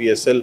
PSL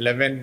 11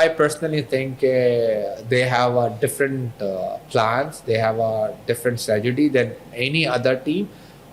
I personally think they have a different plans, they have a different strategy than any other team,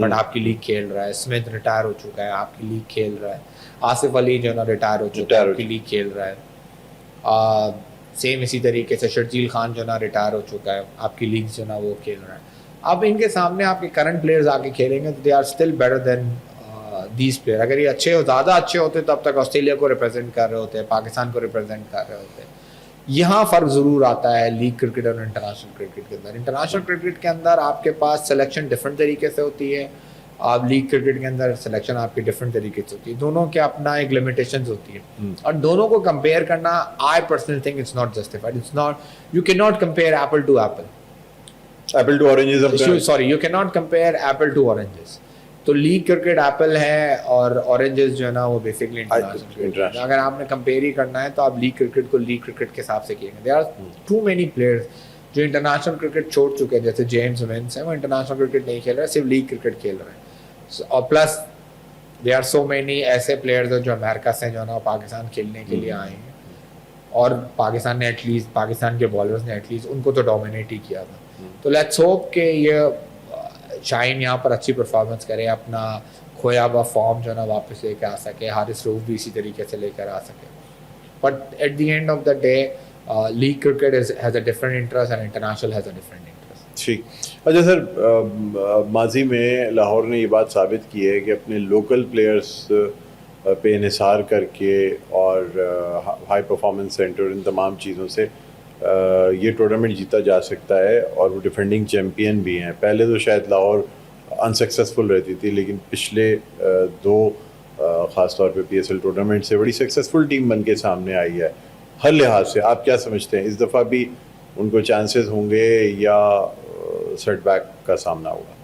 but آپ کی league کھیل رہا ہے. Smith retire ہو چکا ہے, آپ کی لیگ کھیل رہا ہے. آصف علی جو ہے نا ریٹائر ہو چکا ہے, آپ کی لیگ کھیل رہا ہے. سیم اسی طریقے سے شرجیل خان جو ہے نا ریٹائر ہو چکا ہے, آپ کی لیگ جو ہے نا وہ کھیل رہا ہے. اب ان کے سامنے آپ کے کرنٹ پلیئرز آ کے کھیلیں گے تو they are still better than these players. اگر یہ اچھے ہو, زیادہ اچھے ہوتے تو اب تک آسٹریلیا کو ریپرزینٹ کر رہے ہوتے, پاکستان کو ریپرزینٹ کر رہے ہوتے. یہاں فرق ضرور آتا ہے لیگ کرکٹ اور انٹرنیشنل کرکٹ کے اندر. انٹرنیشنل کرکٹ کے اندر آپ کے پاس سلیکشن ڈفرینٹ طریقے سے ہوتی ہے, آپ لیگ کرکٹ کے اندر سلیکشن آپ کی ڈفرینٹ طریقے سے ہوتی ہے. دونوں کے اپنا ایک لمیٹیشنز ہوتی ہے, اور دونوں کو کمپیئر کرنا I personally think it's not justified. It's not, you can not compare apple to apple. Apple to oranges, sorry, you can not compare apple to oranges. تو لیگ کرکٹ ایپل ہے اور oranges جو ہے نا وہ basically international cricket. اگر آپ نے کمپیئر ہی کرنا ہے تو آپ لیگ کرکٹ کو لیگ کرکٹ کے حساب سے کیے گے. There are too many players جو انٹرنیشنل کرکٹ چھوڑ چکے ہیں, جیسے جیمز ونس ہیں, وہ انٹرنیشنل کرکٹ نہیں کھیل رہے, صرف لیگ کرکٹ کھیل رہے ہیں. اور plus they are so many ایسے پلیئرز جو امریکہ سے جو ہے نا پاکستان کھیلنے کے لیے آئے ہیں, اور پاکستان نے ایٹ لیسٹ, پاکستان کے بالرز نے ایٹ لیسٹ ان کو تو ڈومینیٹ ہی کیا تھا. تو لیٹس ہوپ کہ یہ شاہین یہاں پر اچھی پرفارمنس کرے, اپنا کھویا ہوا فارم جو ہے نا واپس لے کے آ سکے, حارث رؤف بھی اسی طریقے سے لے کر آ سکے. But at the end of the day league cricket has a different interest and international has a different interest. ٹھیک. اچھا سر, ماضی میں لاہور نے یہ بات ثابت کی ہے کہ اپنے لوکل پلیئرس پہ انحصار کر کے اور ہائی پرفارمنس سینٹر, ان تمام چیزوں سے یہ ٹورنامنٹ جیتا جا سکتا ہے, اور وہ ڈیفینڈنگ چیمپئن بھی ہیں. پہلے تو شاید لاہور انسکسیزفل رہتی تھی, لیکن پچھلے دو خاص طور پہ پی ایس ایل ٹورنامنٹ سے بڑی سکسیزفل ٹیم بن کے سامنے آئی ہے. ہر لحاظ سے آپ کیا سمجھتے ہیں, اس دفعہ بھی ان کو چانسز ہوں گے یا سیٹ بیک کا سامنا ہوگا؟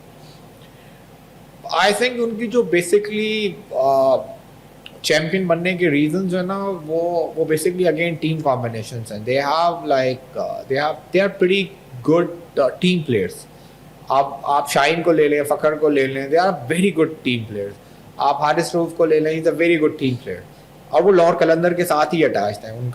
آئی تھنک ان کی جو بیسکلی چیمپئن بننے کے ریزن جو ہے نا وہ بیسکلی اگین ٹیم کمبینیشنس ہیں. They have like they are pretty good team players. آپ شاہین کو لے لیں, فخر کو لے لیں, they are very good team players. آپ حارث رؤف کو لے لیں, is a very good team player, اور وہ لاہور قلندر کے ساتھ ہی اٹیچڈ ہیں. ان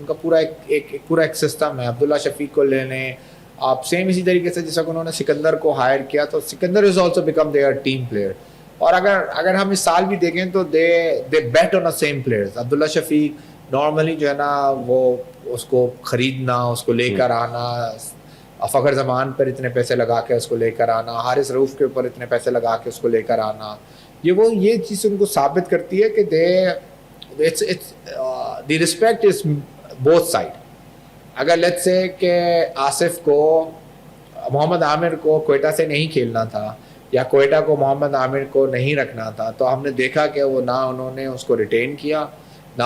کا پورا ایک سسٹم ہے. عبداللہ شفیق کو لے لیں آپ, سیم اسی طریقے سے جیسا کہ انہوں نے سکندر کو ہائر کیا, تو Sikandar is also become their team player. اور اگر ہم اس سال بھی دیکھیں تو they bet on a same players. Abdullah Shafique normally جو ہے نا وہ اس کو خریدنا, اس کو لے کر آنا, فخر زمان پر اتنے پیسے لگا کے اس کو لے کر آنا, حارث رؤف کے اوپر اتنے پیسے لگا کے اس کو لے کر آنا, یہ چیز ان کو ثابت کرتی ہے کہ دی رسپیکٹ از بوتھ سائڈ. اگر لیٹس سے کہ آصف کو, محمد عامر کو کوئٹہ سے نہیں کھیلنا تھا, یا کوئٹہ کو محمد عامر کو نہیں رکھنا تھا, تو ہم نے دیکھا کہ وہ نہ انہوں نے اس کو ریٹین کیا, نہ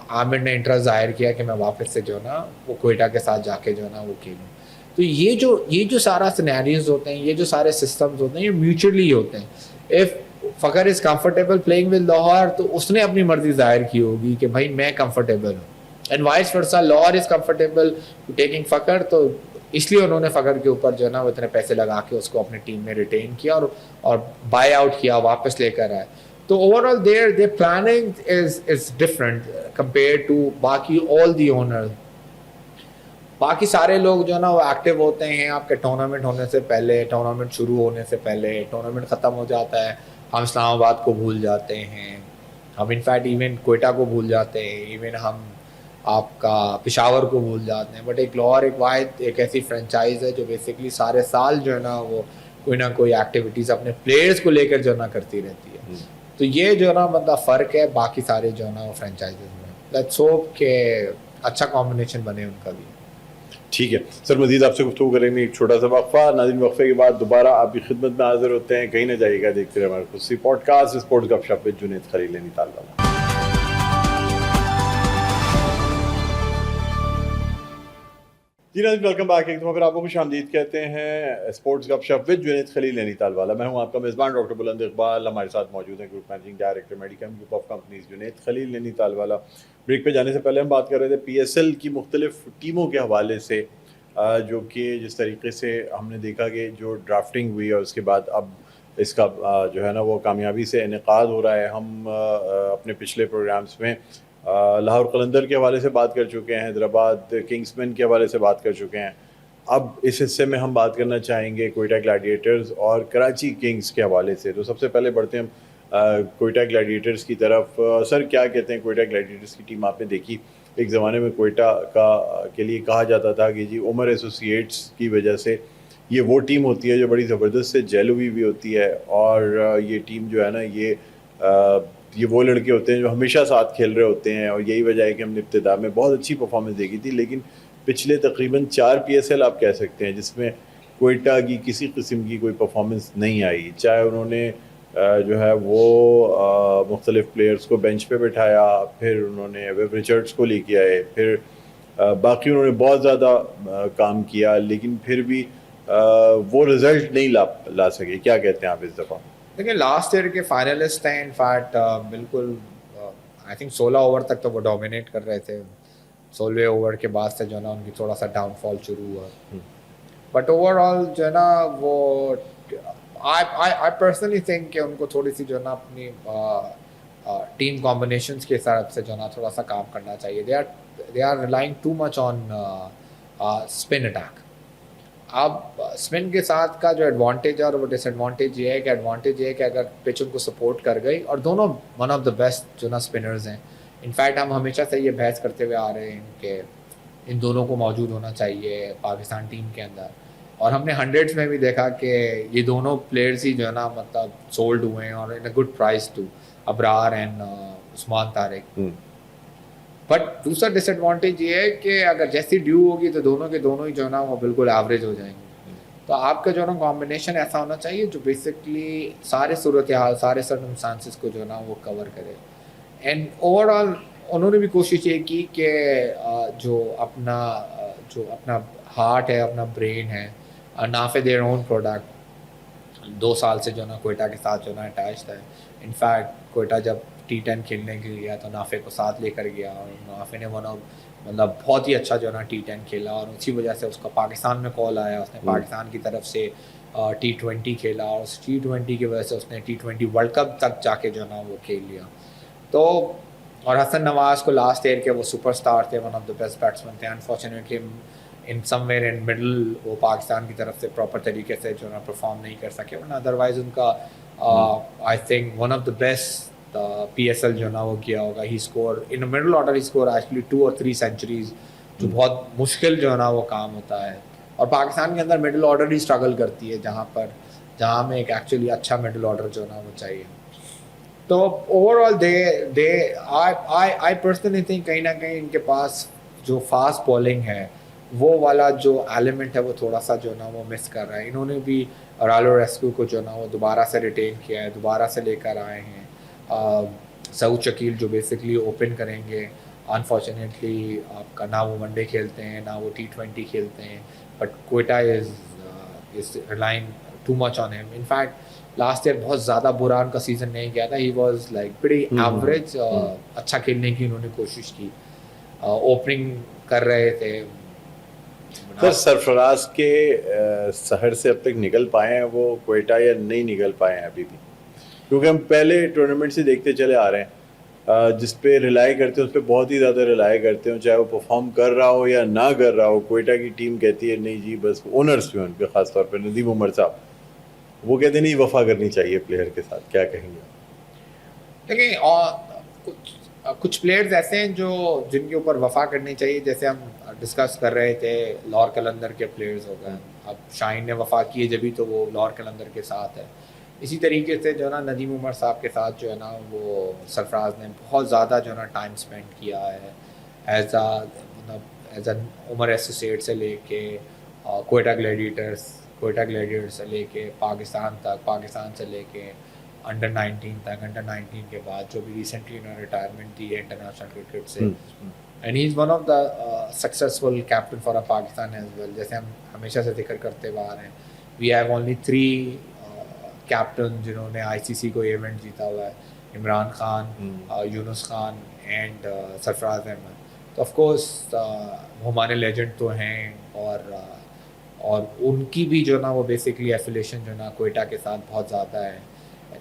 عامر نے انٹرسٹ ظاہر کیا کہ میں واپس سے جو ہے نا وہ کوئٹہ کے ساتھ جا کے جو ہے نا وہ کھیلوں. تو یہ جو سارا سینیریوز ہوتے ہیں, یہ جو سارے سسٹمز ہوتے ہیں, یہ میوچولی ہوتے ہیں. اف فخر is comfortable playing with Lahore, تو اس نے اپنی مرضی ظاہر کی ہوگی کہ بھائی میں کمفرٹیبل ہوں, and vice versa Lahore is comfortable taking فخر, تو اس لیے انہوں نے فخر کے اوپر جو ہے نا وہ اتنے پیسے لگا کے اس کو اپنی ٹیم میں ریٹین کیا اور بائی آؤٹ کیا, واپس لے کر آئے. تو over all their planning is different compared to باقی all the owners. باقی سارے لوگ جو ہے نا وہ ایکٹیو ہوتے ہیں آپ کے ٹورنامنٹ ہونے سے پہلے, ٹورنامنٹ شروع ہونے سے پہلے. ٹورنامنٹ ختم ہو جاتا ہے, ہم اسلام آباد کو بھول جاتے ہیں, ہم انفیکٹ ایون کوئٹہ کو بھول جاتے ہیں, ایون ہم آپ کا پشاور کو بھول جاتے ہیں. بٹ ایک لاہور ایک واحد ایک ایسی فرینچائز ہے جو بیسکلی سارے سال جو ہے نا وہ کوئی نہ کوئی ایکٹیویٹیز اپنے پلیئرز کو لے کر جو ہے نا کرتی رہتی ہے. تو یہ جو ہے نا مطلب فرق ہے باقی سارے جو ہے نا وہ فرینچائزز میں. لیٹس ہوپ کہ اچھا کمبینیشن بنے ان کا بھی. ٹھیک ہے سر, مزید آپ سے گفتگو کریں گے, ایک چھوٹا سا وقفہ. ناظرین, وقفے کے بعد دوبارہ آپ کی خدمت میں حاضر ہوتے ہیں. کہیں نہ جائیے گا, دیکھتے رہے ہمارے خصوصی پوڈ کاسٹ اسپورٹس گپ شپ ود جنید خلیل نینی تال والا. جی ناظرین, ویلکم بیک. ایک دفعہ پھر آپ کو خوش آمدید کہتے ہیں اسپورٹس گپ شپ ود جنید خلیل نینی تال والا. میں ہوں آپ کا میزبان ڈاکٹر بلند اقبال. ہمارے ساتھ موجود ہیں group managing director Medicam group of companies Junaid Khalil Naini Tal والا. بریک پہ جانے سے پہلے ہم بات کر رہے تھے پی ایس ایل کی مختلف ٹیموں کے حوالے سے, جو کہ جس طریقے سے ہم نے دیکھا کہ جو ڈرافٹنگ ہوئی اور اس کے بعد اب اس کا جو ہے نا وہ کامیابی سے انعقاد ہو رہا ہے. ہم اپنے پچھلے پروگرامز میں لاہور قلندر کے حوالے سے بات کر چکے ہیں, حیدرآباد کنگز مین کے حوالے سے بات کر چکے ہیں. اب اس حصے میں ہم بات کرنا چاہیں گے کوئٹہ گلیڈیٹرز اور کراچی کنگز کے حوالے سے. تو سب سے پہلے بڑھتے ہیں ہم کوئٹہ گلیڈیٹرز کی طرف. سر کیا کہتے ہیں کوئٹہ گلیڈیٹرز کی ٹیم آپ نے دیکھی؟ ایک زمانے میں کوئٹہ کے لیے کہا جاتا تھا کہ جی عمر ایسوسیٹس کی وجہ سے یہ وہ ٹیم ہوتی ہے جو بڑی زبردست سے جیل ہوئی بھی ہوتی ہے, اور یہ ٹیم جو ہے نا یہ وہ لڑکے ہوتے ہیں جو ہمیشہ ساتھ کھیل رہے ہوتے ہیں, اور یہی وجہ ہے کہ ہم نے ابتدا میں بہت اچھی پرفارمنس دیکھی تھی. لیکن پچھلے تقریباً 4 PSL آپ کہہ سکتے ہیں جس میں کوئٹہ کی کسی قسم کی کوئی پرفارمنس نہیں آئی, چاہے انہوں نے جو ہے وہ مختلف پلیئرز کو بینچ پہ بٹھایا, پھر انہوں نے ویب ریچرڈس کو لے کے آئے, پھر باقی انہوں نے بہت زیادہ کام کیا, لیکن پھر بھی وہ رزلٹ نہیں لا سکے. کیا کہتے ہیں آپ اس دفعہ؟ دیکھیں لاسٹ ایئر کے فائنلسٹ ہیں, انفیکٹ بالکل آئی تھنک 16 اوور تک تو وہ ڈومینیٹ کر رہے تھے. 16ویں اوور کے بعد سے جو ہے نا ان کی تھوڑا سا ڈاؤن فال شروع ہوا, بٹ اوور آل جو ہے نا وہ آئی پرسنلی تھنک کہ ان کو تھوڑی سی جو ہے نا اپنی ٹیم کمبینیشنس کے حساب سے جو ہے نا تھوڑا سا کام کرنا چاہیے. They are relying too much on spin attack. اب اسپن کے ساتھ کا جو ایڈوانٹیج ہے اور وہ ڈس ایڈوانٹیج یہ ہے کہ ایڈوانٹیج یہ ہے کہ اگر پچ ان کو سپورٹ کر گئی, اور دونوں ون آف دا بیسٹ جو نا اسپنرز ہیں. انفیکٹ ہم ہمیشہ سے یہ بحث کرتے ہوئے آ رہے ہیں کہ ان دونوں کو موجود ہونا چاہیے پاکستان ٹیم کے اندر, اور ہم نے ہنڈریڈس میں بھی دیکھا کہ یہ دونوں پلیئرز ہی جو ہے نا مطلب سولڈ ہوئے ہیں, اور in a good price to Abrar and Usman Tariq. But دوسرا ڈس ایڈوانٹیج یہ ہے کہ اگر جیسی ڈیو ہوگی تو دونوں کے دونوں ہی جو ہے نا وہ بالکل ایوریج ہو جائیں گے. تو آپ کا جو ہے نا کمبینیشن ایسا ہونا چاہیے جو بیسکلی سارے صورتحال سارے سرکمسٹانسز کو جو ہے نا وہ کور کرے. اینڈ اوور آل انہوں نے بھی کوشش یہ کی کہ جو اپنا ہارٹ ہے, اپنا برین ہے, نافع دیئر اون پروڈکٹ 2 سال سے جو ہے نا کوئٹہ کے ساتھ جو ہے نا اٹیچڈ ہے. انفیکٹ کوئٹہ جب T10 کھیلنے کے لیے گیا تو نافع کو ساتھ لے کر گیا, اور نافع نے مطلب بہت ہی اچھا جو ہے نا T10 کھیلا, اور اسی وجہ سے اس کا پاکستان میں کال آیا. اس نے پاکستان کی طرف سے T20 کھیلا, اور اس T20 کی وجہ سے اس نے T20 ورلڈ کپ تک جا کے جو ہے نا وہ کھیل لیا. تو اور حسن نواز کو لاسٹ ایئر کے وہ سپر سٹار تھے, one of the best batsman تھے. Unfortunately in somewhere in middle وہ پاکستان کی طرف سے پراپر طریقے سے جو ہے نا پرفارم نہیں کر سکے, ورنہ ادروائز ان کا I think one of the best PSL جو ہے نا وہ کیا ہوگا. ہی اسکور ان مڈل آرڈر, ہی اسکور ایکچولی 2 اور 3 سینچریز, جو بہت مشکل جو ہے نا وہ کام ہوتا ہے. اور پاکستان کے اندر مڈل آرڈر ہی اسٹرگل کرتی ہے جہاں میں ایک ایکچولی اچھا مڈل آرڈر جو ہے نا وہ چاہیے. تو اوور آل آئی پرسنلی تھنک کہیں نہ کہیں ان کے پاس جو فاسٹ بالنگ ہے وہ والا جو ایلیمنٹ ہے وہ تھوڑا سا جو ہے نا وہ مس کر رہا ہے. انہوں نے بھی رالو ریسکو کو جو ہے نا وہ دوبارہ سے ریٹین کیا ہے, دوبارہ سے لے کر آئے ہیں. سعود شکیل جو بیسکلی اوپن کریں گے. انفارچونیٹلی آپ کا نہ وہ ون ڈے کھیلتے ہیں نہ وہ T20 کھیلتے ہیں, but Quetta is relying too much on him. In fact last year بہت زیادہ برا ان کا سیزن نہیں گیا تھا. ہی واز لائک بڑی ایوریج. اچھا کھیلنے کی انہوں نے کوشش کی, اوپننگ کر رہے تھے. سر سرفراز کے سحر سے اب تک نکل پائے ہیں وہ کوئٹہ, یا نہیں نکل پائے ہیں ابھی بھی؟ کیونکہ ہم پہلے ٹورنامنٹ سے دیکھتے چلے آ رہے ہیں, جس پہ ریلائی کرتے ہیں اس پہ بہت ہی زیادہ ریلائی کرتے ہیں, چاہے وہ پرفارم کر رہا ہو یا نہ کر رہا ہو. کوئٹہ کی ٹیم کہتی ہے نہیں جی, بس اونرس بھی ان پہ, خاص طور پہ ندیم عمر صاحب, وہ کہتے ہیں نہیں وفا کرنی چاہیے پلیئر کے ساتھ. کیا کہیں گے؟ دیکھیں کچھ پلیئرز ایسے ہیں جن کے اوپر وفا کرنی چاہیے, جیسے ہم ڈسکس کر رہے تھے لاہور قلندر کے پلیئرز ہو گئے. اب شاہین نے وفا کی ہے جبھی تو وہ لاہور قلندر کے ساتھ ہے. اسی طریقے سے جو ہے نا ندیم عمر صاحب کے ساتھ جو ہے نا وہ سرفراز نے بہت زیادہ جو ہے نا ٹائم اسپینڈ کیا ہے, ایز اے عمر ایسوسیٹ سے لے کے کوئٹہ گلیڈیٹرز سے لے کے پاکستان تک, پاکستان سے لے کے انڈر 19 تک, انڈر 19 کے بعد جو بھی ریسنٹلی انہوں نے ریٹائرمنٹ دی ہے انٹرنیشنل کرکٹ سے. And he is one of the successful captain for Pakistan as well. جیسے ہم ہمیشہ سے ذکر کرتے ہوئے آ رہے ہیں, وی ہیو اونلی 3 کیپٹن جنہوں نے ICC کو ایونٹ جیتا ہوا ہے, عمران خان, یونس خان اینڈ سرفراز احمد. تو آف کورس وہ ہمارے لیجنڈ تو ہیں, اور ان کی بھی جو ہے نا وہ بیسکلی ایفیلیشن جو ہے نا کوئٹہ کے ساتھ بہت زیادہ ہے.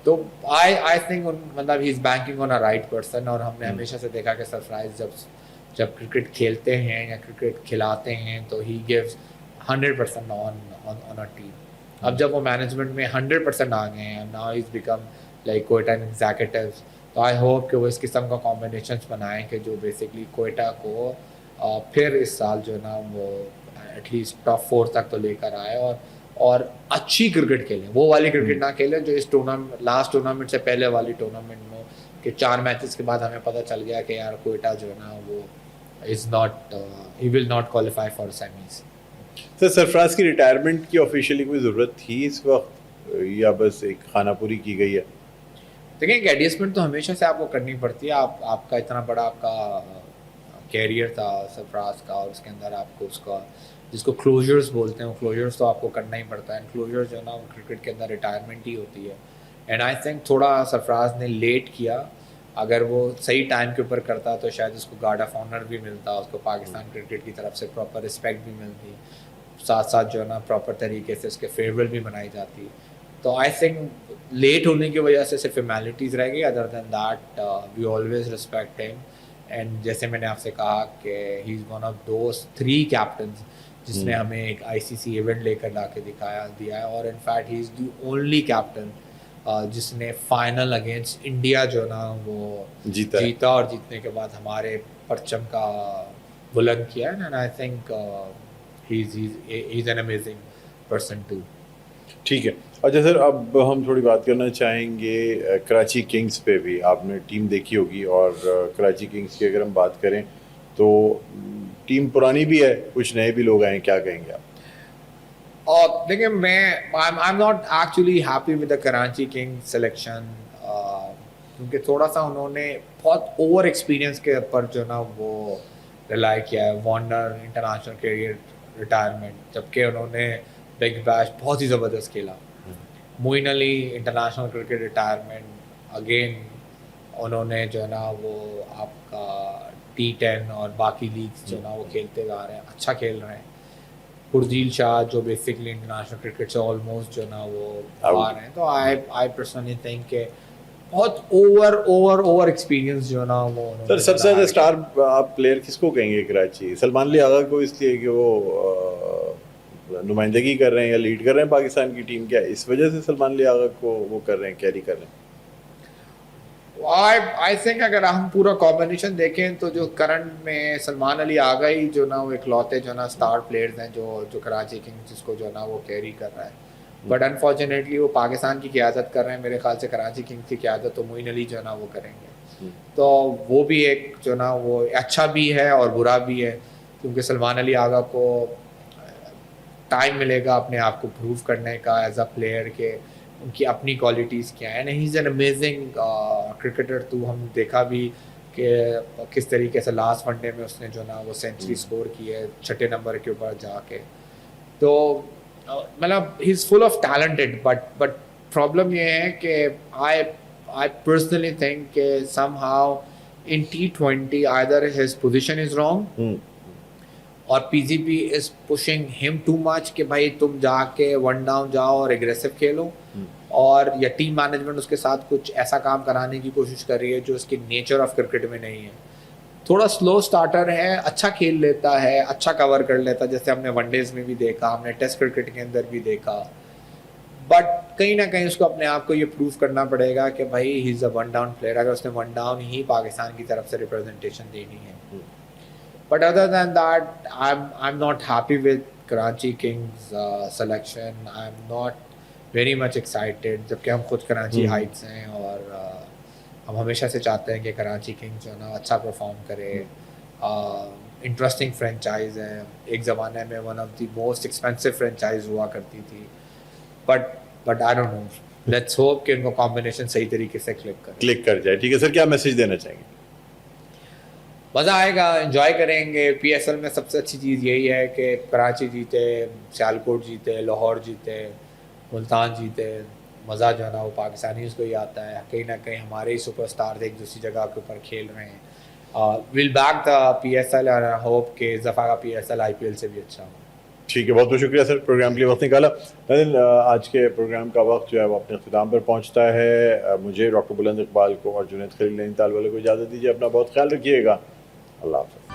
تو آئی تھنک مطلب he is banking on a right person. اور ہم نے ہمیشہ سے دیکھا کہ سرفراز جب کرکٹ کھیلتے ہیں یا کرکٹ کھلاتے ہیں تو he gives 100% on a team. اب جب وہ مینجمنٹ میں 100% آ گئے ہیں, now he's become like Quetta executives, تو آئی ہوپ کہ وہ اس قسم کا کمبینیشنس بنائیں کہ جو بیسکلی کوئٹہ کو پھر اس سال جو ہے نا وہ ایٹ لیسٹ ٹاپ 4 تک تو لے کر آئے, اور اچھی کرکٹ کھیلیں, وہ والی کرکٹ نہ کھیلیں جو اس ٹورنامنٹ لاسٹ ٹورنامنٹ سے پہلے والی ٹورنامنٹ میں, کہ 4 میچز کے بعد ہمیں پتہ چل گیا کہ یار کوئٹہ جو ہے نا وہ is not, he will not qualify for semis. Sir Sarfaraz کی ریٹائرمنٹ کی آفیشیلی کوئی ضرورت تھی اس وقت یا بس ایک خانہ پوری کی گئی ہے؟ دیکھیں کہ ایڈجسٹمنٹ تو ہمیشہ سے آپ کو کرنی پڑتی ہے. آپ کا اتنا بڑا آپ کا کیریئر تھا سرفراز کا, اور اس کے اندر آپ کو اس کا جس کو کلوجرز بولتے ہیں, وہ کلوجرز تو آپ کو کرنا ہی پڑتا ہے. اینڈ کلوجر جو ہے نا وہ کرکٹ کے اندر ریٹائرمنٹ ہی ہوتی ہے. اینڈ آئی تھنک تھوڑا سرفراز نے لیٹ کیا. اگر وہ صحیح ٹائم کے اوپر کرتا تو شاید اس کو گارڈ آف آنر بھی ملتا, اس کو پاکستان کرکٹ کی طرف سے پراپر رسپیکٹ بھی ملتی, ساتھ ساتھ جو ہے نا پراپر طریقے سے اس کے فیئرویل بھی منائی جاتی. تو آئی تھنک لیٹ ہونے کی وجہ سے صرف فارمیلٹیز رہ گئی. Other than that we always respect him. And جیسے میں نے آپ سے کہا کہ he is one of those 3 captains جس نے ہمیں ایک آئی سی سی ایونٹ لے کر لا کے دیا ہے, اور in fact he is the only captain جس نے فائنل اگینسٹ انڈیا جو نا وہ جیتا, اور جیتنے کے بعد ہمارے پرچم کا بلند کیا. And I think he is an amazing person too. ٹھیک ہے. اچھا سر, اب ہم تھوڑی بات کرنا چاہیں گے کراچی کنگز پہ بھی. آپ نے ٹیم دیکھی ہوگی, اور کراچی کنگز کی اگر ہم بات کریں تو ٹیم پرانی بھی ہے, کچھ نئے بھی لوگ آئے ہیں, کیا کہیں گے آپ؟ اور دیکھیں میں I am not actually happy with the Karachi king selection, کیونکہ تھوڑا سا انہوں نے بہت اوور ایکسپیرینس کے اوپر جو نا وہ ریلائی کیا ہے. وارنر انٹرنیشنل کیریئر ریٹائرمنٹ, جبکہ انہوں نے بگ بیش بہت ہی زبردست کھیلا. Moeen Ali international cricket retirement, again انہوں نے جو ہے نا وہ آپ کا T10 اور باقی لیگس جو ہے نا وہ کھیلتے جا رہے ہیں, اچھا کھیل رہے ہیں. خردیل شاہ جو بیسکلی انٹرنیشنل کرکٹ سے آلموسٹ جو ہے نا وہ آ رہے ہیں. تو آئی پرسنلی تھنک کہ بہت اوور ایکسپیرینس جو ہے نا وہ. سر سب سے زیادہ اسٹار آپ پلیئر کس کو کہیں گے کراچی؟ سلمان علی آغا کو, اس لیے کہ وہ نمائندگی کر رہے ہیں یا لیڈ کر رہے ہیں پاکستان کی ٹیم, کیا اس وجہ سے سلمان علی آغا کو وہ کر رہے ہیں, کیری کر رہے ہیں؟ آئی تھنک اگر ہم پورا کمبینیشن دیکھیں تو جو کرنٹ میں سلمان علی آغا ہی جو نا وہ اکلوتے جو نا اسٹار پلیئرز ہیں جو کراچی کنگز جس کو جو نا وہ کیری کر رہا ہے. بٹ انفارچونیٹلی وہ پاکستان کی قیادت کر رہے ہیں. میرے خیال سے کراچی کنگز کی قیادت تو معین علی جو ہے نا وہ کریں گے. تو وہ بھی ایک جو نا وہ اچھا بھی ہے اور برا بھی ہے, کیونکہ سلمان علی آغا کو ٹائم ملے گا اپنے آپ کو پروو کرنے کا ایز اے پلیئر, کہ ان کی اپنی کوالٹیز کیا ہیں. ہی از این امیزنگ کرکٹر تو ہم دیکھا بھی کہ کس طریقے سے لاسٹ ون ڈے میں اس نے جو نا وہ سینچری اسکور کی ہے 6 نمبر کے اوپر جا کے. تو مطلب he is full of talented, but problem یہ ہے کہ آئی پرسنلی تھنک کہ somehow in T20 either his position is wrong اور پی جی پی از پشنگ ہم ٹو مچ کہ بھائی تم جا کے ون ڈاؤن جاؤ اور اگریسو کھیلو, اور یا ٹیم مینجمنٹ اس کے ساتھ کچھ ایسا کام کرانے کی کوشش کر رہی ہے جو اس کی نیچر آف کرکٹ میں نہیں ہے. تھوڑا سلو سٹارٹر ہے, اچھا کھیل لیتا ہے, اچھا کور کر لیتا, جیسے ہم نے ون ڈیز میں بھی دیکھا, ہم نے ٹیسٹ کرکٹ کے اندر بھی دیکھا. بٹ کہیں نہ کہیں اس کو اپنے آپ کو یہ پروف کرنا پڑے گا کہ بھائی ہی از اے ون ڈاؤن پلیئر, اگر اس نے ون ڈاؤن ہی پاکستان کی طرف سے ریپرزنٹیشن دینی ہے. But other than that, I'm not happy with Karachi Kings selection. I'm not very much excited. جبکہ ہم خود کراچی ہائٹس ہیں, اور ہم ہمیشہ سے چاہتے ہیں کہ کراچی کنگز جو ہے نا اچھا پرفارم کرے. انٹرسٹنگ فرینچائز ہے, ایک زمانے میں one of the most expensive franchise ہوا کرتی تھی. But I don't know, let's hope کہ ان کو کمبینیشن صحیح طریقے سے کلک کر جائے. ٹھیک ہے سر, کیا میسج دینا چاہیں گے؟ مزہ آئے گا, انجوائے کریں گے. پی ایس ایل میں سب سے اچھی چیز یہی ہے کہ کراچی جیتے, سیالکوٹ جیتے, لاہور جیتے, ملتان جیتے. مزہ جو ہے نا وہ پاکستانیز کو ہی آتا ہے. کہیں نہ کہیں ہمارے ہی سپر اسٹار ایک دوسری جگہ کے اوپر کھیل رہے ہیں. Well back the P S L اور ہوپ کہ اس دفعہ کا P S L I P L سے بھی اچھا ہو. ٹھیک ہے, بہت بہت شکریہ سر پروگرام کے لیے وقت نکالا. آج کے پروگرام کا وقت جو ہے وہ اپنے اختتام پر پہنچتا ہے. مجھے ڈاکٹر بلند اقبال کو اور جنید خلیل نینی تال والے کو اجازت دیجیے. اپنا بہت خیال رکھیے گا. اللہ حافظ.